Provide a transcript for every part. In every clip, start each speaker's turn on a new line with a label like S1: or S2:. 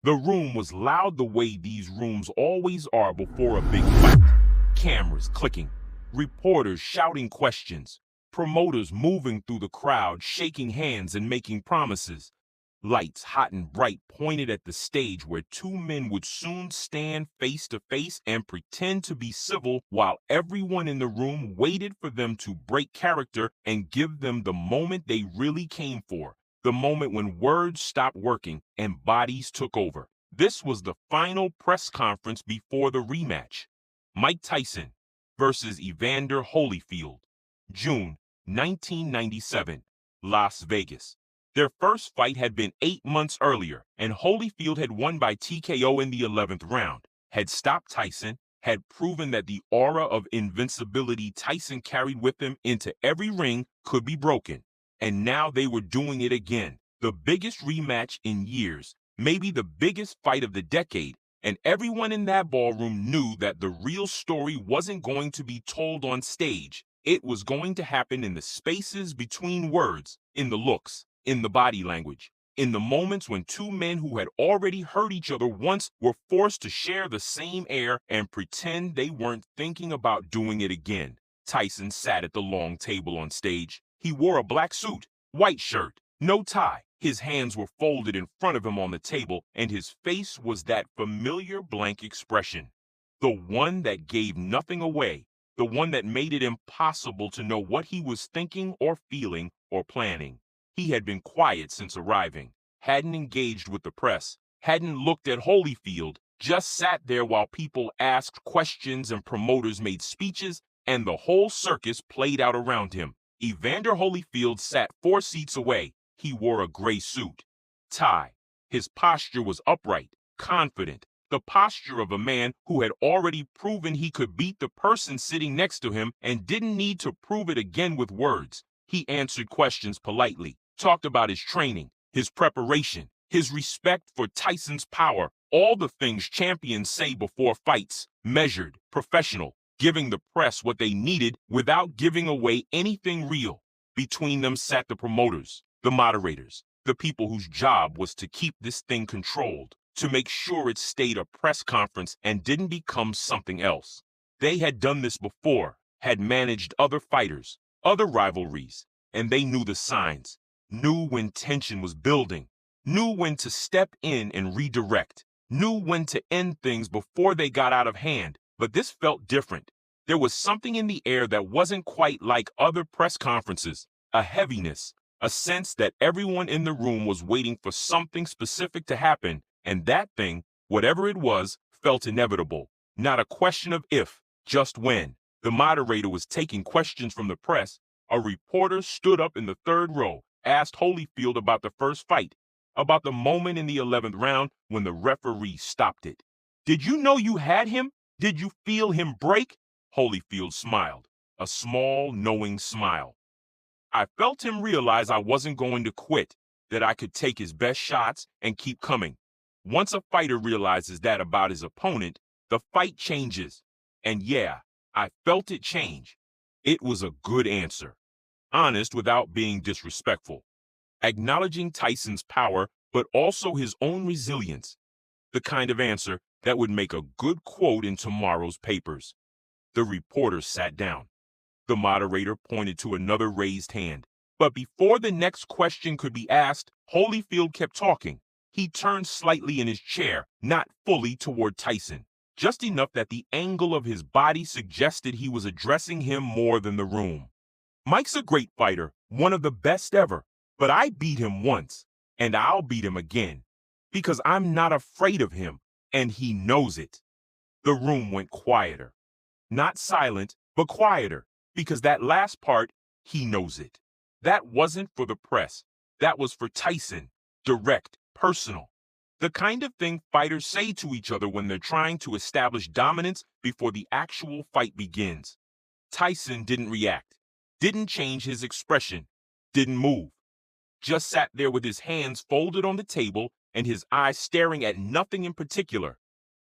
S1: The room was loud the way these rooms always are before a big fight. Cameras clicking, reporters shouting questions, promoters moving through the crowd, shaking hands and making promises. Lights hot and bright pointed at the stage where two men would soon stand face to face and pretend to be civil while everyone in the room waited for them to break character and give them the moment they really came for. The moment when words stopped working and bodies took over. This was the final press conference before the rematch. Mike Tyson versus Evander Holyfield. June 1997, Las Vegas. Their first fight had been 8 months earlier, and Holyfield had won by TKO in the 11th round, had stopped Tyson, had proven that the aura of invincibility Tyson carried with him into every ring could be broken. And now they were doing it again. The biggest rematch in years, maybe the biggest fight of the decade, and everyone in that ballroom knew that the real story wasn't going to be told on stage. It was going to happen in the spaces between words, in the looks, in the body language, in the moments when two men who had already hurt each other once were forced to share the same air and pretend they weren't thinking about doing it again. Tyson sat at the long table on stage. He wore a black suit, white shirt, no tie. His hands were folded in front of him on the table, and his face was that familiar blank expression. The one that gave nothing away, the one that made it impossible to know what he was thinking or feeling or planning. He had been quiet since arriving, hadn't engaged with the press, hadn't looked at Holyfield, just sat there while people asked questions and promoters made speeches, and the whole circus played out around him. Evander Holyfield sat 4 seats away. He wore a gray suit, tie. His posture was upright, confident, the posture of a man who had already proven he could beat the person sitting next to him and didn't need to prove it again with words. He answered questions politely, talked about his training, his preparation, his respect for Tyson's power, all the things champions say before fights, measured, professional, giving the press what they needed without giving away anything real. Between them sat the promoters, the moderators, the people whose job was to keep this thing controlled, to make sure it stayed a press conference and didn't become something else. They had done this before, had managed other fighters, other rivalries, and they knew the signs, knew when tension was building, knew when to step in and redirect, knew when to end things before they got out of hand. But this felt different. There was something in the air that wasn't quite like other press conferences, a heaviness, a sense that everyone in the room was waiting for something specific to happen, and that thing, whatever it was, felt inevitable. Not a question of if, just when. The moderator was taking questions from the press. A reporter stood up in the third row, asked Holyfield about the first fight, about the moment in the 11th round when the referee stopped it. "Did you know you had him? Did you feel him break?" Holyfield smiled, a small, knowing smile. "I felt him realize I wasn't going to quit, that I could take his best shots and keep coming. Once a fighter realizes that about his opponent, the fight changes. And yeah, I felt it change." It was a good answer. Honest without being disrespectful. Acknowledging Tyson's power, but also his own resilience. The kind of answer that would make a good quote in tomorrow's papers. The reporter sat down. The moderator pointed to another raised hand. But before the next question could be asked, Holyfield kept talking. He turned slightly in his chair, not fully toward Tyson, just enough that the angle of his body suggested he was addressing him more than the room. "Mike's a great fighter, one of the best ever, but I beat him once, and I'll beat him again, because I'm not afraid of him, and he knows it." The room went quieter. Not silent, but quieter, because that last part, "he knows it," that wasn't for the press. That was for Tyson, direct, personal. The kind of thing fighters say to each other when they're trying to establish dominance before the actual fight begins. Tyson didn't react, didn't change his expression, didn't move. Just sat there with his hands folded on the table and his eyes staring at nothing in particular.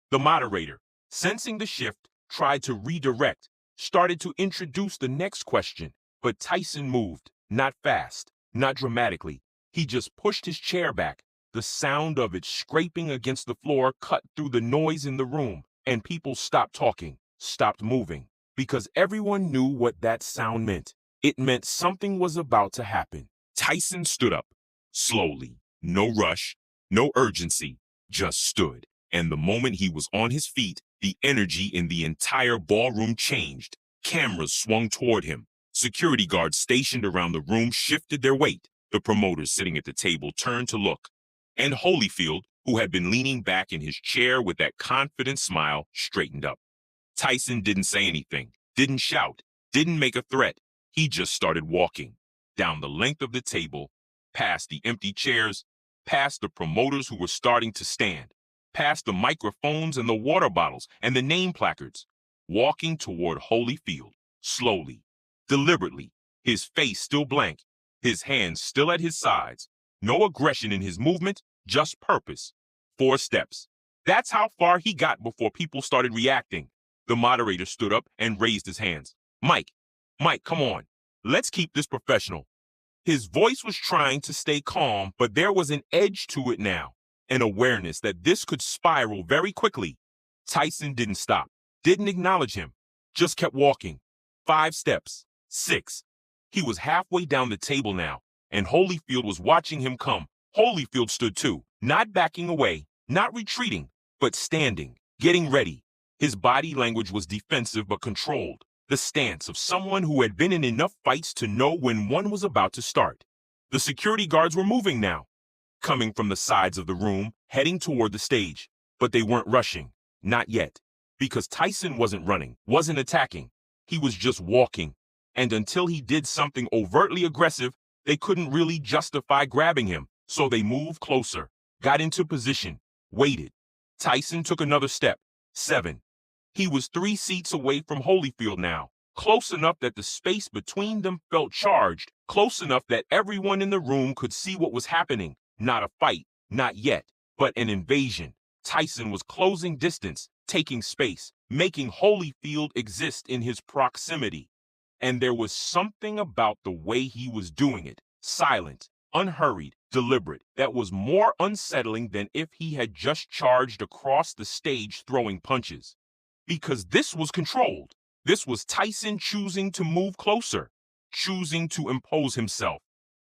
S1: The moderator, sensing the shift, tried to redirect, started to introduce the next question, but Tyson moved, not fast, not dramatically. He just pushed his chair back, The sound of it scraping against the floor cut through the noise in the room, and people stopped talking, stopped moving, because everyone knew what that sound meant. It meant something was about to happen. Tyson stood up, slowly, no rush, no urgency, just stood. And the moment he was on his feet, the energy in the entire ballroom changed. Cameras swung toward him. Security guards stationed around the room shifted their weight. The promoters sitting at the table turned to look. And Holyfield, who had been leaning back in his chair with that confident smile, straightened up. Tyson didn't say anything, didn't shout, didn't make a threat. He just started walking down the length of the table, past the empty chairs, past the promoters who were starting to stand, past the microphones and the water bottles and the name placards, walking toward Holyfield, slowly, deliberately, his face still blank, his hands still at his sides, no aggression in his movement, just purpose. 4 steps. That's how far he got before people started reacting. The moderator stood up and raised his hands. Mike, come on. Let's keep this professional. His voice was trying to stay calm, but there was an edge to it now, an awareness that this could spiral very quickly. Tyson didn't stop, didn't acknowledge him, just kept walking. 5 steps, 6. He was halfway down the table now, and Holyfield was watching him come. Holyfield stood too, not backing away, not retreating, but standing, getting ready. His body language was defensive but controlled, the stance of someone who had been in enough fights to know when one was about to start. The security guards were moving now, coming from the sides of the room, heading toward the stage. But they weren't rushing, not yet, because Tyson wasn't running, wasn't attacking. He was just walking, and until he did something overtly aggressive, they couldn't really justify grabbing him. So they moved closer, got into position, waited. Tyson took another step. 7. He was 3 seats away from Holyfield now, close enough that the space between them felt charged, close enough that everyone in the room could see what was happening. Not a fight, not yet, but an invasion. Tyson was closing distance, taking space, making Holyfield exist in his proximity. And there was something about the way he was doing it, silent, unhurried, deliberate, that was more unsettling than if he had just charged across the stage throwing punches. Because this was controlled. This was Tyson choosing to move closer, choosing to impose himself.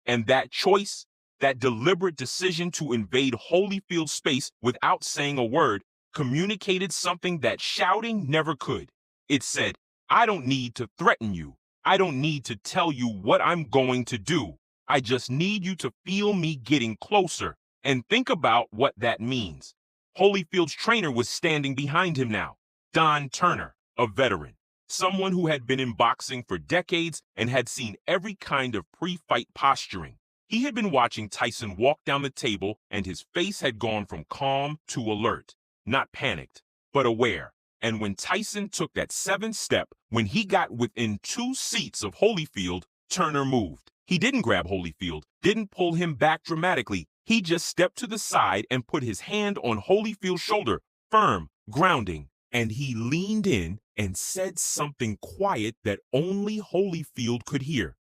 S1: And that choice, that deliberate decision to invade Holyfield's space without saying a word, communicated something that shouting never could. It said, I don't need to threaten you. I don't need to tell you what I'm going to do. I just need you to feel me getting closer and think about what that means. Holyfield's trainer was standing behind him now. Don Turner, a veteran, someone who had been in boxing for decades and had seen every kind of pre-fight posturing. He had been watching Tyson walk down the table, and his face had gone from calm to alert, not panicked, but aware. And when Tyson took that 7th step, when he got within 2 seats of Holyfield, Turner moved. He didn't grab Holyfield, didn't pull him back dramatically. He just stepped to the side and put his hand on Holyfield's shoulder, firm, grounding. And he leaned in and said something quiet that only Holyfield could hear.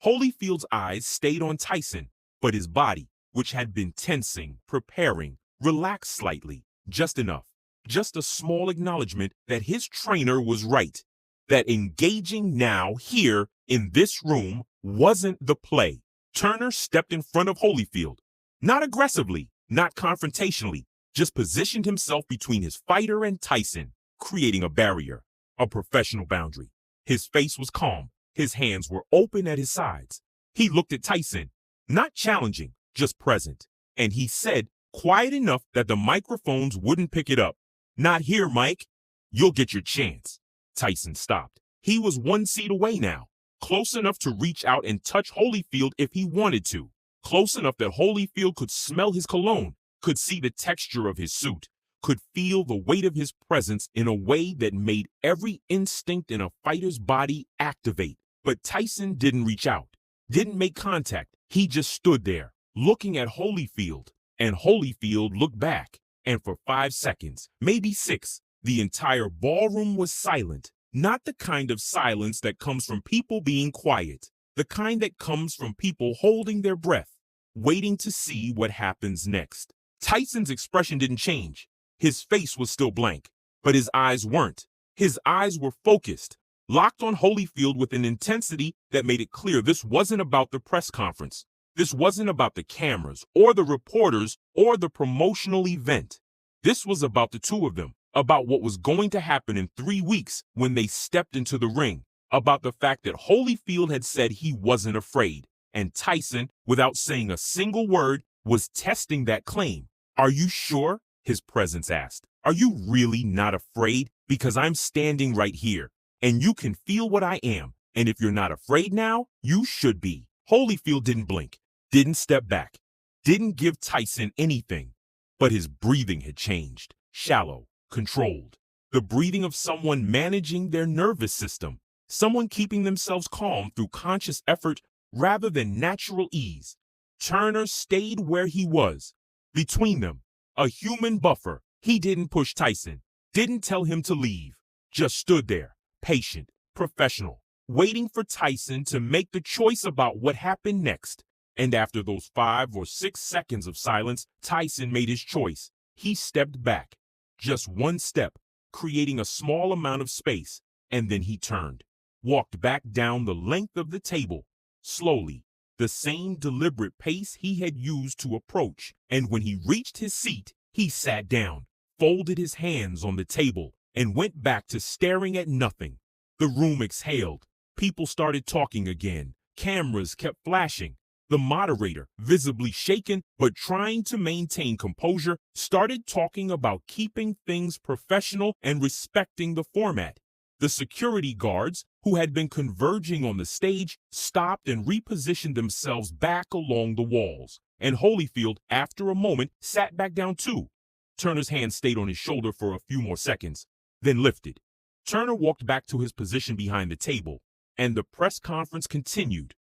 S1: Holyfield's eyes stayed on Tyson, but his body, which had been tensing, preparing, relaxed slightly, just enough. Just a small acknowledgement that his trainer was right, that engaging now here in this room wasn't the play. Turner stepped in front of Holyfield, not aggressively, not confrontationally, just positioned himself between his fighter and Tyson, creating a barrier, a professional boundary. His face was calm. His hands were open at his sides. He looked at Tyson, not challenging, just present. And he said, quiet enough that the microphones wouldn't pick it up, not here, Mike. You'll get your chance. Tyson stopped. He was 1 seat away now, close enough to reach out and touch Holyfield if he wanted to, close enough that Holyfield could smell his cologne, could see the texture of his suit, could feel the weight of his presence in a way that made every instinct in a fighter's body activate. But Tyson didn't reach out, didn't make contact. He just stood there, looking at Holyfield, and Holyfield looked back. And for 5 seconds, maybe 6, the entire ballroom was silent. Not the kind of silence that comes from people being quiet, the kind that comes from people holding their breath, waiting to see what happens next. Tyson's expression didn't change. His face was still blank, but his eyes weren't. His eyes were focused, locked on Holyfield with an intensity that made it clear this wasn't about the press conference. This wasn't about the cameras or the reporters or the promotional event. This was about the two of them, about what was going to happen in 3 weeks when they stepped into the ring, about the fact that Holyfield had said he wasn't afraid, and Tyson, without saying a single word, was testing that claim. "Are you sure?" his presence asked. "Are you really not afraid? Because I'm standing right here, and you can feel what I am, and if you're not afraid now, you should be." Holyfield didn't blink, didn't step back, didn't give Tyson anything, but his breathing had changed, shallow, controlled. The breathing of someone managing their nervous system, someone keeping themselves calm through conscious effort rather than natural ease. Turner stayed where he was, between them, a human buffer. He didn't push Tyson, didn't tell him to leave, just stood there, patient, professional, waiting for Tyson to make the choice about what happened next. And after those 5 or 6 seconds of silence, Tyson made his choice. He stepped back, just one step, creating a small amount of space, and then he turned, walked back down the length of the table, slowly, the same deliberate pace he had used to approach. And when he reached his seat, he sat down, folded his hands on the table, and went back to staring at nothing. The room exhaled. People started talking again. Cameras kept flashing. The moderator, visibly shaken but trying to maintain composure, started talking about keeping things professional and respecting the format. The security guards, who had been converging on the stage, stopped and repositioned themselves back along the walls. And Holyfield, after a moment, sat back down too. Turner's hand stayed on his shoulder for a few more seconds, then lifted. Turner walked back to his position behind the table, and the press conference continued.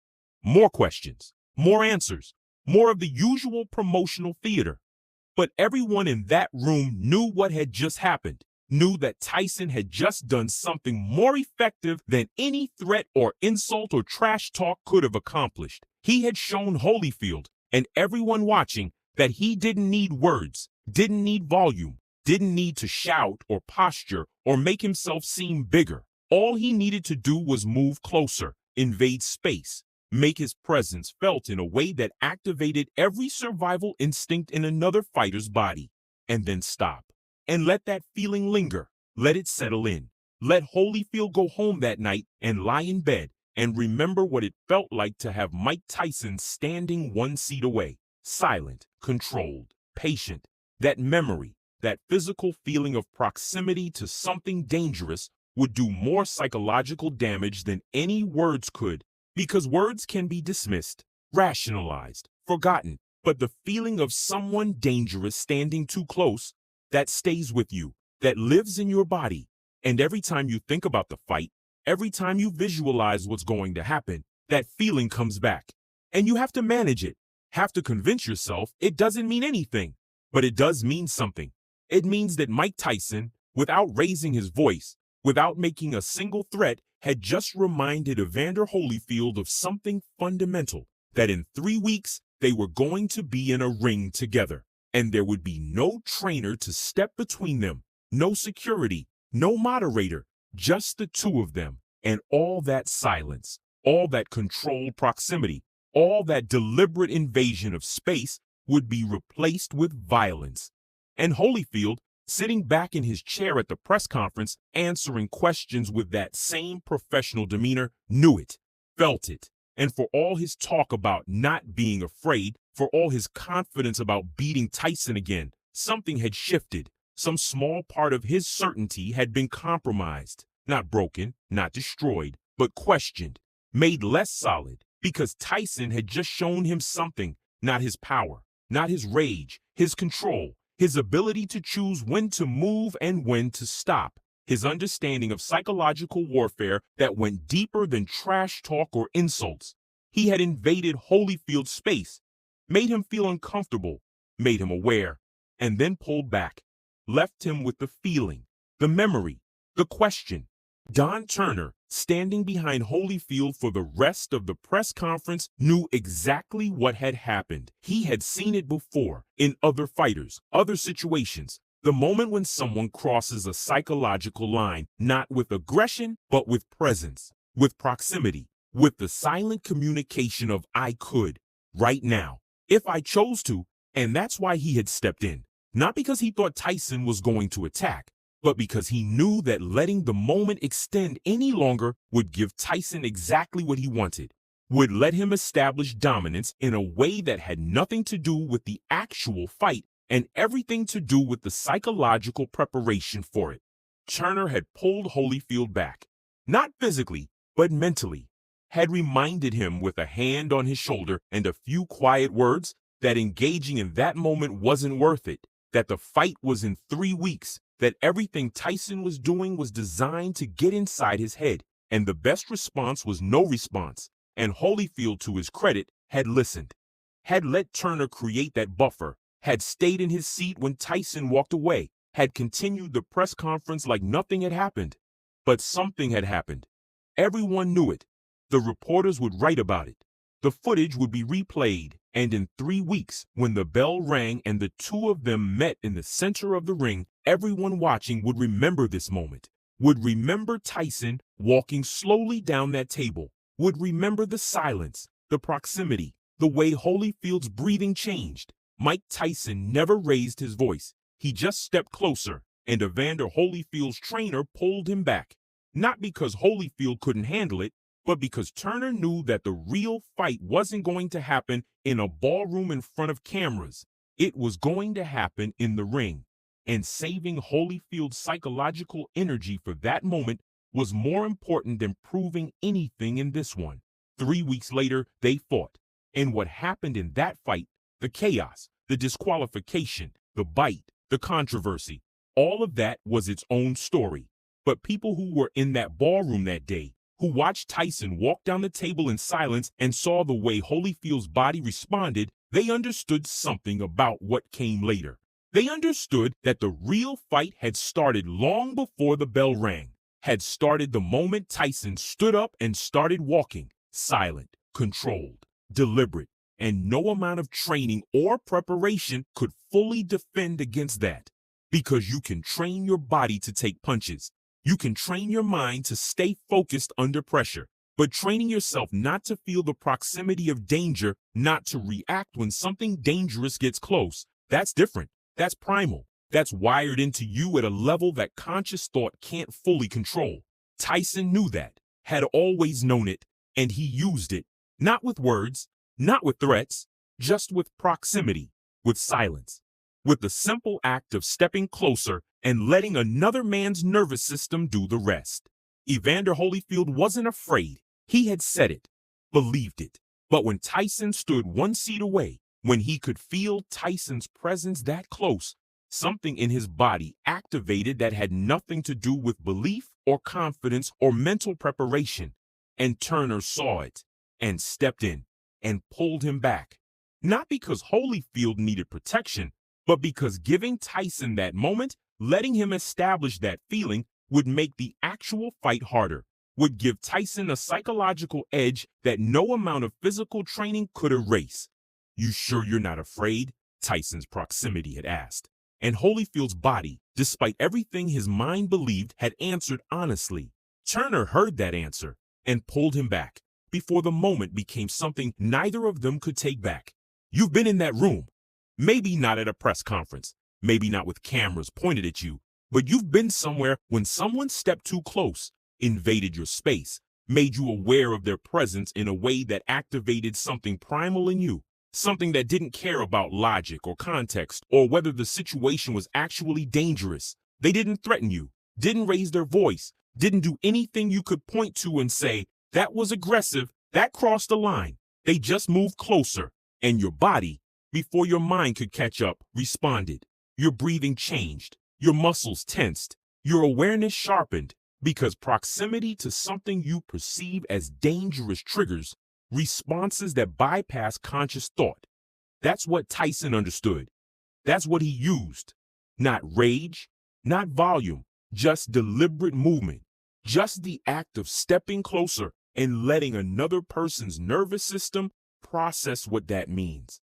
S1: More questions, more answers, more of the usual promotional theater. But everyone in that room knew what had just happened, knew that Tyson had just done something more effective than any threat or insult or trash talk could have accomplished. He had shown Holyfield and everyone watching that he didn't need words, didn't need volume, didn't need to shout or posture or make himself seem bigger. All he needed to do was move closer, invade space, make his presence felt in a way that activated every survival instinct in another fighter's body, and then stop. And let that feeling linger. Let it settle in. Let Holyfield go home that night and lie in bed and remember what it felt like to have Mike Tyson standing 1 seat away, silent, controlled, patient. That memory, that physical feeling of proximity to something dangerous would do more psychological damage than any words could, because words can be dismissed, rationalized, forgotten, but the feeling of someone dangerous standing too close, that stays with you, that lives in your body. And every time you think about the fight, every time you visualize what's going to happen, that feeling comes back. And you have to manage it, have to convince yourself it doesn't mean anything. But it does mean something. It means that Mike Tyson, without raising his voice, without making a single threat, had just reminded Evander Holyfield of something fundamental, that in 3 weeks they were going to be in a ring together. And there would be no trainer to step between them, no security, no moderator, just the two of them. And all that silence, all that controlled proximity, all that deliberate invasion of space would be replaced with violence. And Holyfield, sitting back in his chair at the press conference, answering questions with that same professional demeanor, knew it, felt it. And for all his talk about not being afraid, for all his confidence about beating Tyson again, something had shifted. Some small part of his certainty had been compromised, not broken, not destroyed, but questioned, made less solid, because Tyson had just shown him something, not his power, not his rage, his control, his ability to choose when to move and when to stop, his understanding of psychological warfare that went deeper than trash talk or insults. He had invaded Holyfield's space, made him feel uncomfortable, made him aware, and then pulled back, left him with the feeling, the memory, the question. Don Turner, standing behind Holyfield for the rest of the press conference, knew exactly what had happened. He had seen it before, in other fighters, other situations. The moment when someone crosses a psychological line, not with aggression, but with presence, with proximity, with the silent communication of "I could, right now, if I chose to," and that's why he had stepped in. Not because he thought Tyson was going to attack, but because he knew that letting the moment extend any longer would give Tyson exactly what he wanted, would let him establish dominance in a way that had nothing to do with the actual fight and everything to do with the psychological preparation for it. Turner had pulled Holyfield back, not physically, but mentally, had reminded him with a hand on his shoulder and a few quiet words that engaging in that moment wasn't worth it, that the fight was in 3 weeks, that everything Tyson was doing was designed to get inside his head, and the best response was no response. And Holyfield, to his credit, had listened, had let Turner create that buffer, had stayed in his seat when Tyson walked away, had continued the press conference like nothing had happened. But something had happened. Everyone knew it. The reporters would write about it. The footage would be replayed, and in 3 weeks, when the bell rang and the two of them met in the center of the ring, everyone watching would remember this moment, would remember Tyson walking slowly down that table, would remember the silence, the proximity, the way Holyfield's breathing changed. Mike Tyson never raised his voice. He just stepped closer, and Evander Holyfield's trainer pulled him back. Not because Holyfield couldn't handle it, but because Turner knew that the real fight wasn't going to happen in a ballroom in front of cameras. It was going to happen in the ring. And saving Holyfield's psychological energy for that moment was more important than proving anything in this one. 3 weeks later, they fought. And what happened in that fight, the chaos, the disqualification, the bite, the controversy, all of that was its own story. But people who were in that ballroom that day, who watched Tyson walk down the table in silence and saw the way Holyfield's body responded, they understood something about what came later. They understood that the real fight had started long before the bell rang, had started the moment Tyson stood up and started walking, silent, controlled, deliberate, and no amount of training or preparation could fully defend against that. Because you can train your body to take punches. You can train your mind to stay focused under pressure, but training yourself not to feel the proximity of danger, not to react when something dangerous gets close, that's different. That's primal. That's wired into you at a level that conscious thought can't fully control. Tyson knew that, had always known it, and he used it, not with words, not with threats, just with proximity, with silence, with the simple act of stepping closer and letting another man's nervous system do the rest. Evander Holyfield wasn't afraid. He had said it, believed it. But when Tyson stood 1 seat away, when he could feel Tyson's presence that close, something in his body activated that had nothing to do with belief or confidence or mental preparation. And Turner saw it and stepped in and pulled him back. Not because Holyfield needed protection, but because giving Tyson that moment, letting him establish that feeling, would make the actual fight harder, would give Tyson a psychological edge that no amount of physical training could erase. "You sure you're not afraid?" Tyson's proximity had asked. And Holyfield's body, despite everything his mind believed, had answered honestly. Turner heard that answer and pulled him back before the moment became something neither of them could take back. You've been in that room. Maybe not at a press conference, maybe not with cameras pointed at you, but you've been somewhere when someone stepped too close, invaded your space, made you aware of their presence in a way that activated something primal in you, something that didn't care about logic or context or whether the situation was actually dangerous. They didn't threaten you, didn't raise their voice, didn't do anything you could point to and say, "That was aggressive, that crossed the line." They just moved closer, and your body, before your mind could catch up, responded. Your breathing changed, your muscles tensed, your awareness sharpened, because proximity to something you perceive as dangerous triggers responses that bypass conscious thought. That's what Tyson understood. That's what he used. Not rage, not volume, just deliberate movement. Just the act of stepping closer and letting another person's nervous system process what that means